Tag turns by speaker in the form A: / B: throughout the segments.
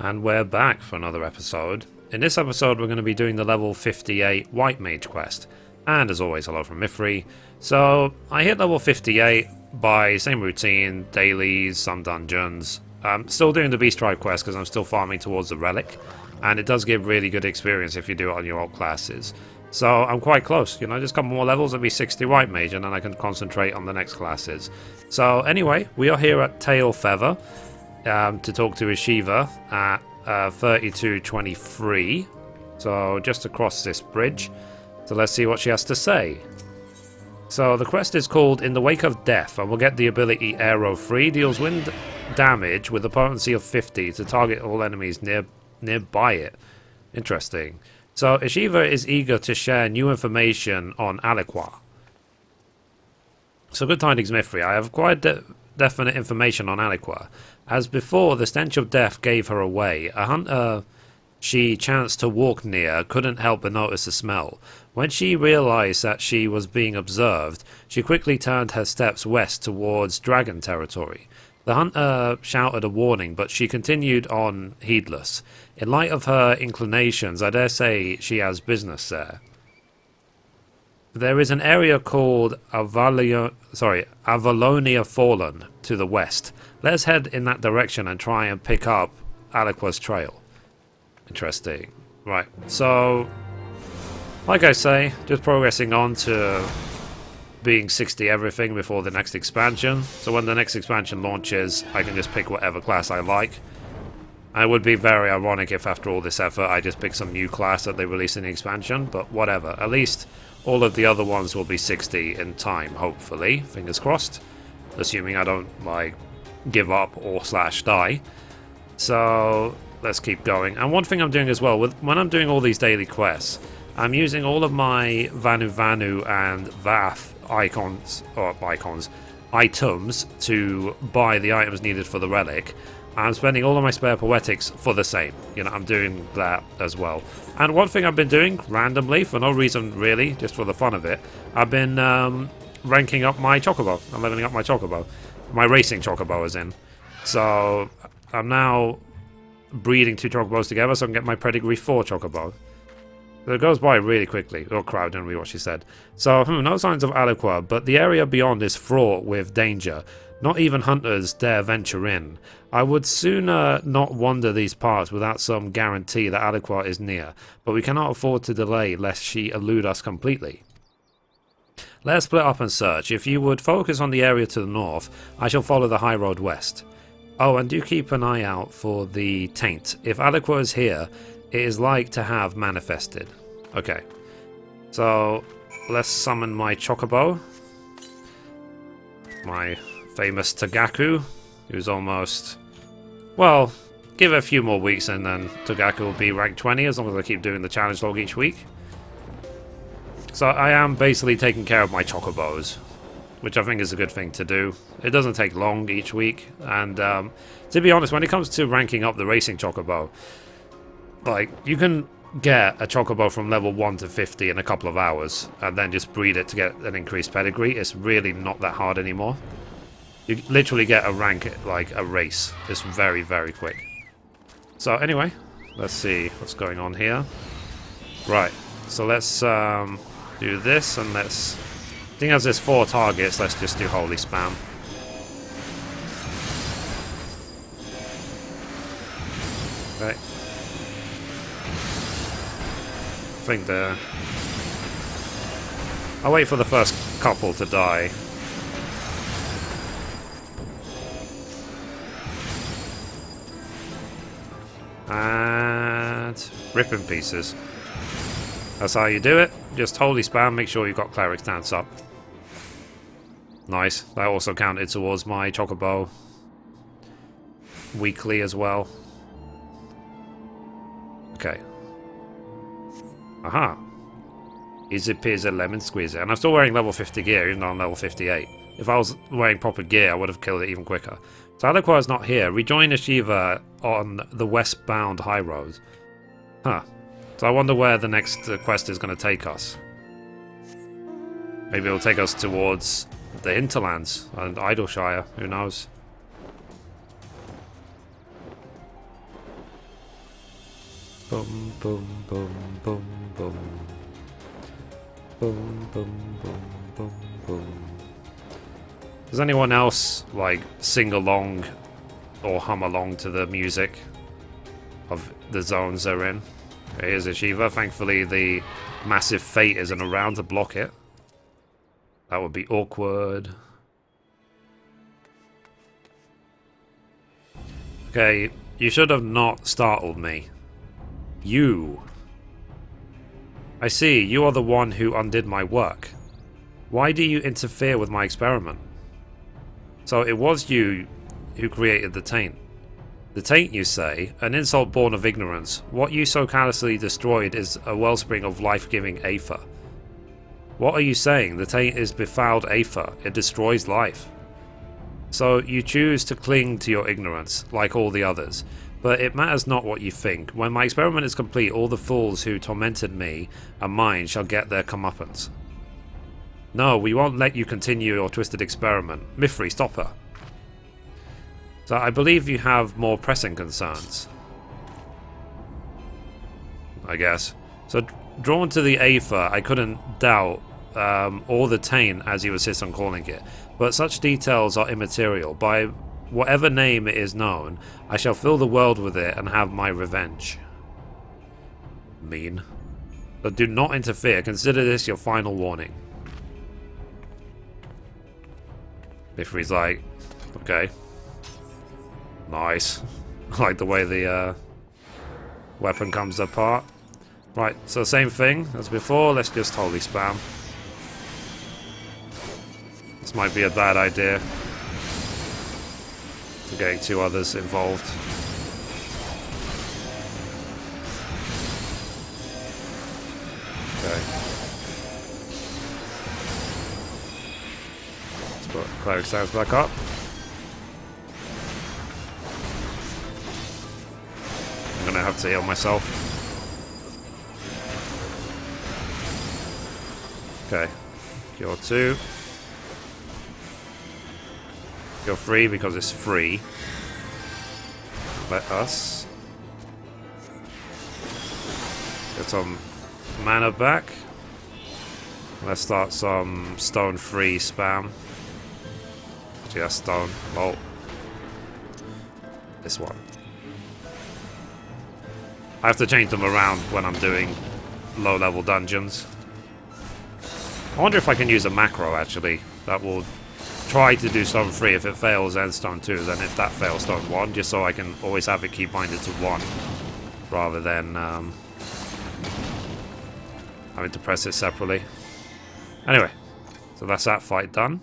A: And we're back for another episode. In this episode we're going to be doing the level 58 White Mage Quest. And as always, hello from Mithrie. So, I hit level 58 by same routine, dailies, some dungeons. I'm still doing the Beast Tribe quest because I'm still farming towards the relic. And it does give really good experience if you do it on your old classes. So I'm quite close, you know, just a couple more levels and be 60 White Mage and then I can concentrate on the next classes. So anyway, we are here at Tail Feather. To talk to Yeshiva at 3223, so just across this bridge. So let's see what she has to say. So the quest is called In the Wake of Death, and we'll get the ability Arrow Free. Deals wind damage with a potency of 50 to target all enemies nearby it. Interesting. So Yeshiva is eager to share new information on Aliqua. So good tidings, Mithrie. I have quite definite information on Aliqua. As before, the stench of death gave her away. A hunter she chanced to walk near couldn't help but notice the smell. When she realized that she was being observed, she quickly turned her steps west towards dragon territory. The hunter shouted a warning, but she continued on heedless. In light of her inclinations, I dare say she has business there. There is an area called Avalonia Fallen to the west. Let's head in that direction and try and pick up Aliqua's trail. Interesting. Right, so like I say, just progressing on to being 60 everything before the next expansion. So when the next expansion launches, I can just pick whatever class I like. And it would be very ironic if after all this effort I just pick some new class that they release in the expansion, but whatever. At least all of the other ones will be 60 in time, hopefully. Fingers crossed. Assuming I don't, like, give up or / die. So let's keep going. And one thing I'm doing as well, when I'm doing all these daily quests, I'm using all of my Vanu and Vath items to buy the items needed for the relic. I'm spending all of my spare poetics for the same. You know, I'm doing that as well. And one thing I've been doing randomly, for no reason really, just for the fun of it, I've been ranking up my chocobo. I'm leveling up my chocobo. My racing chocobo is in. So I'm now breeding 2 chocobos together so I can get my pedigree 4 chocobo. So it goes by really quickly. Oh crap, I didn't read what she said. So, no signs of Aliqua, but the area beyond is fraught with danger. Not even hunters dare venture in. I would sooner not wander these parts without some guarantee that Aliqua is near, but we cannot afford to delay lest she elude us completely. Let's split up and search. If you would focus on the area to the north, I shall follow the high road west. Oh, and do keep an eye out for the taint. If Aliqua is here, it is like to have manifested. Okay, so let's summon my chocobo. My famous Tagaku, who's almost... Well, give it a few more weeks and then Tagaku will be rank 20 as long as I keep doing the challenge log each week. So I am basically taking care of my chocobos, which I think is a good thing to do. It doesn't take long each week, and to be honest, when it comes to ranking up the racing chocobo, like, you can get a chocobo from level 1 to 50 in a couple of hours, and then just breed it to get an increased pedigree. It's really not that hard anymore. You literally get a rank like a race. It's very, very quick. So anyway, let's see what's going on here. Right, so let's do this, and let's... I think as there's 4 targets, let's just do holy spam. Okay. I think I'll wait for the first couple to die. And rip in pieces. That's how you do it. Just holy spam, make sure you've got cleric stance up. Nice. That also counted towards my chocobo weekly as well. Okay. Aha. Easy peasy lemon squeezy. And I'm still wearing level 50 gear, even though I'm level 58. If I was wearing proper gear, I would have killed it even quicker. So Aliqua is not here. Rejoin Yeshiva on the westbound high road. Huh. So I wonder where the next quest is going to take us. Maybe it'll take us towards the hinterlands and Idleshire. Who knows? Boom, boom, boom, boom, boom. Boom, boom, boom, boom, boom. Does anyone else, like, sing along or hum along to the music of the zones they're in? Here's a Shiva. Thankfully, the massive fate isn't around to block it. That would be awkward. Okay, you should have not startled me. You. I see, you are the one who undid my work. Why do you interfere with my experiment? So it was you who created the taint. The taint, you say? An insult born of ignorance. What you so callously destroyed is a wellspring of life-giving aether. What are you saying? The taint is befouled aether. It destroys life. So you choose to cling to your ignorance, like all the others. But it matters not what you think. When my experiment is complete, all the fools who tormented me and mine shall get their comeuppance. No, we won't let you continue your twisted experiment. Mithrie, stop her. So I believe you have more pressing concerns. I guess. So drawn to the aether, I couldn't doubt, or the taint, as you insist on calling it. But such details are immaterial. By whatever name it is known, I shall fill the world with it and have my revenge. Mean. But do not interfere. Consider this your final warning. Mithrie's like, okay. Nice. I like the way the weapon comes apart. Right, so same thing as before. Let's just holy spam. This might be a bad idea. To getting two others involved. Okay. Let's put cleric stance back up. I'm gonna have to heal myself. Okay. Cure 2. Cure 3 because it's free. Let us get some mana back. Let's start some stone free spam. Just stone. Oh. This one. I have to change them around when I'm doing low level dungeons. I wonder if I can use a macro actually. That will try to do stone 3. If it fails, then stone 2. Then if that fails, stone 1. Just so I can always have it keep binded to 1. Rather than having to press it separately. Anyway. So that's that fight done.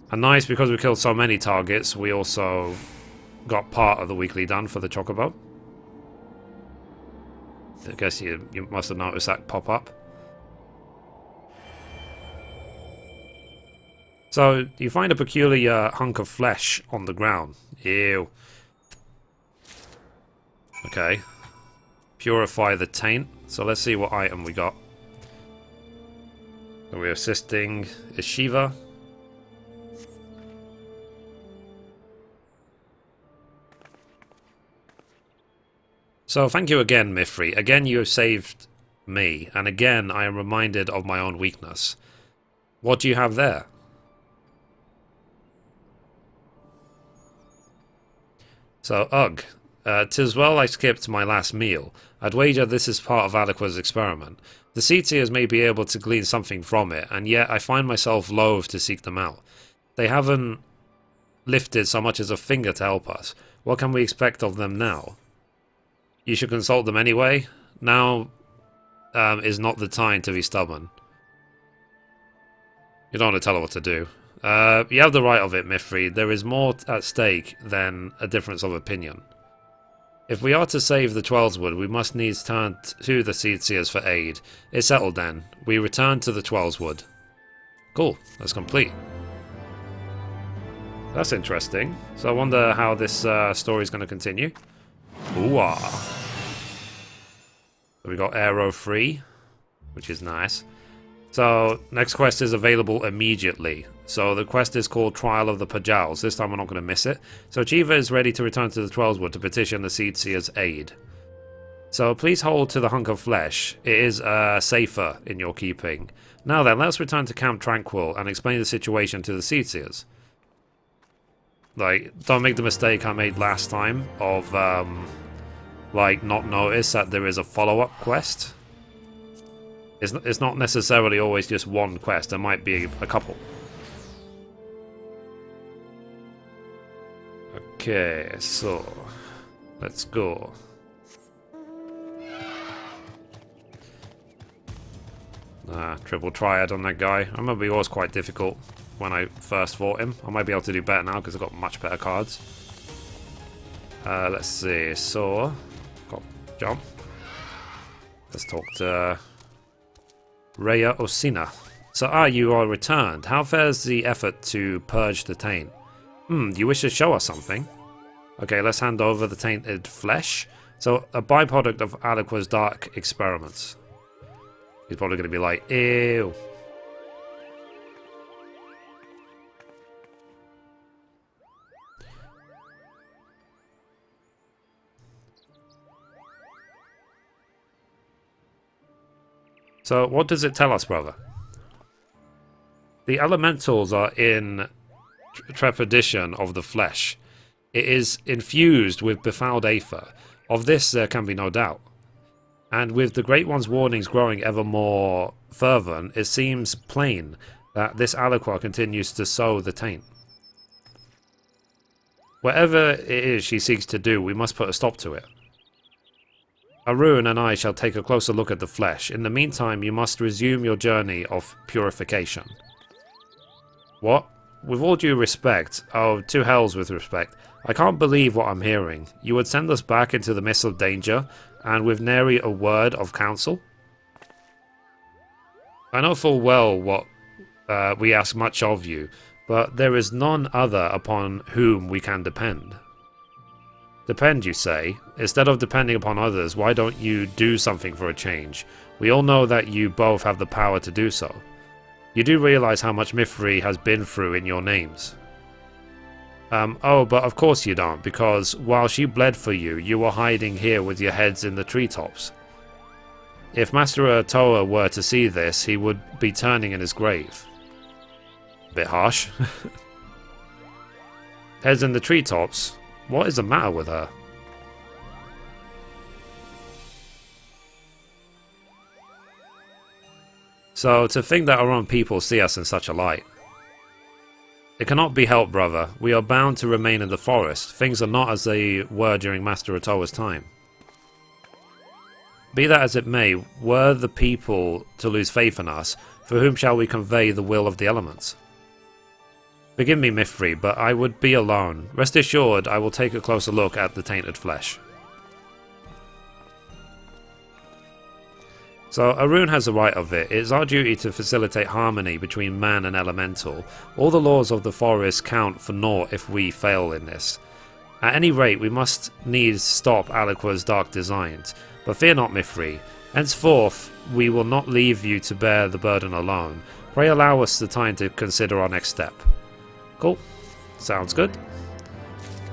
A: And nice, because we killed so many targets, we also got part of the weekly done for the Chocobo. I guess you must have noticed that pop up. So, you find a peculiar hunk of flesh on the ground. Ew. Okay. Purify the taint. So let's see what item we got. So we're assisting Ishiva. So thank you again, Mithrie. Again you have saved me, and again I am reminded of my own weakness. What do you have there? So, ugh. 'Tis well I skipped my last meal. I'd wager this is part of Aliqua's experiment. The Seedseers may be able to glean something from it, and yet I find myself loath to seek them out. They haven't lifted so much as a finger to help us. What can we expect of them now? You should consult them anyway. Now is not the time to be stubborn. You don't want to tell her what to do. You have the right of it, Mithrie. There is more at stake than a difference of opinion. If we are to save the Twelveswood, we must needs turn to the Seedseers for aid. It's settled then. We return to the Twelveswood. Cool. That's complete. That's interesting. So I wonder how this story is going to continue. Ooh-ah. So we got Arrow free, which is nice. So, next quest is available immediately. So the quest is called Trial of the Pajals. This time we're not going to miss it. So Chiva is ready to return to the Twelveswood to petition the Seedseer's aid. So please hold to the hunk of flesh. It is safer in your keeping. Now then, let's return to Camp Tranquil and explain the situation to the Seedseers. Like, don't make the mistake I made last time of, like, not notice that there is a follow-up quest. It's not necessarily always just one quest. There might be a couple. Okay, so let's go. Triple triad on that guy. I remember he was quite difficult when I first fought him. I might be able to do better now because I've got much better cards. Let's see. So, got jump. Let's talk to Rhea Osina. So, you are returned. How fares the effort to purge the taint? You wish to show us something? Okay, let's hand over the tainted flesh. So, a byproduct of Aliqua's dark experiments. He's probably going to be like, ew. So, what does it tell us, brother? The elementals are in trepidation of the flesh. It is infused with befouled aether. Of this there can be no doubt. And with the Great One's warnings growing ever more fervent, it seems plain that this Aliqua continues to sow the taint. Whatever it is she seeks to do, we must put a stop to it. Arun and I shall take a closer look at the flesh. In the meantime, you must resume your journey of purification. What? With all due respect, oh, to hells with respect, I can't believe what I'm hearing. You would send us back into the midst of danger, and with nary a word of counsel? I know full well what we ask much of you, but there is none other upon whom we can depend. Depend, you say? Instead of depending upon others, why don't you do something for a change? We all know that you both have the power to do so. You do realize how much Mithrie has been through in your names. Oh, but of course you don't, because while she bled for you, you were hiding here with your heads in the treetops. If Master Atoa were to see this, he would be turning in his grave. Bit harsh. Heads in the treetops? What is the matter with her? So, to think that our own people see us in such a light. It cannot be helped, brother. We are bound to remain in the forest. Things are not as they were during Master Atoa's time. Be that as it may, were the people to lose faith in us, for whom shall we convey the will of the elements? Forgive me, Mithrie, but I would be alone. Rest assured, I will take a closer look at the tainted flesh. So, Arun has the right of it. It is our duty to facilitate harmony between man and elemental. All the laws of the forest count for naught if we fail in this. At any rate, we must needs stop Aliqua's dark designs. But fear not, Mithrie. Henceforth, we will not leave you to bear the burden alone. Pray allow us the time to consider our next step. Cool. Sounds good.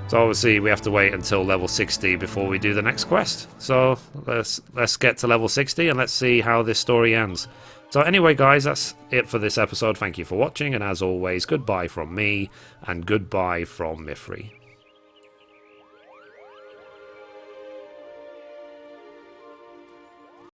A: So obviously we have to wait until level 60 before we do the next quest. So let's get to level 60 and let's see how this story ends. So anyway guys, that's it for this episode. Thank you for watching, and as always, goodbye from me and goodbye from Mithrie.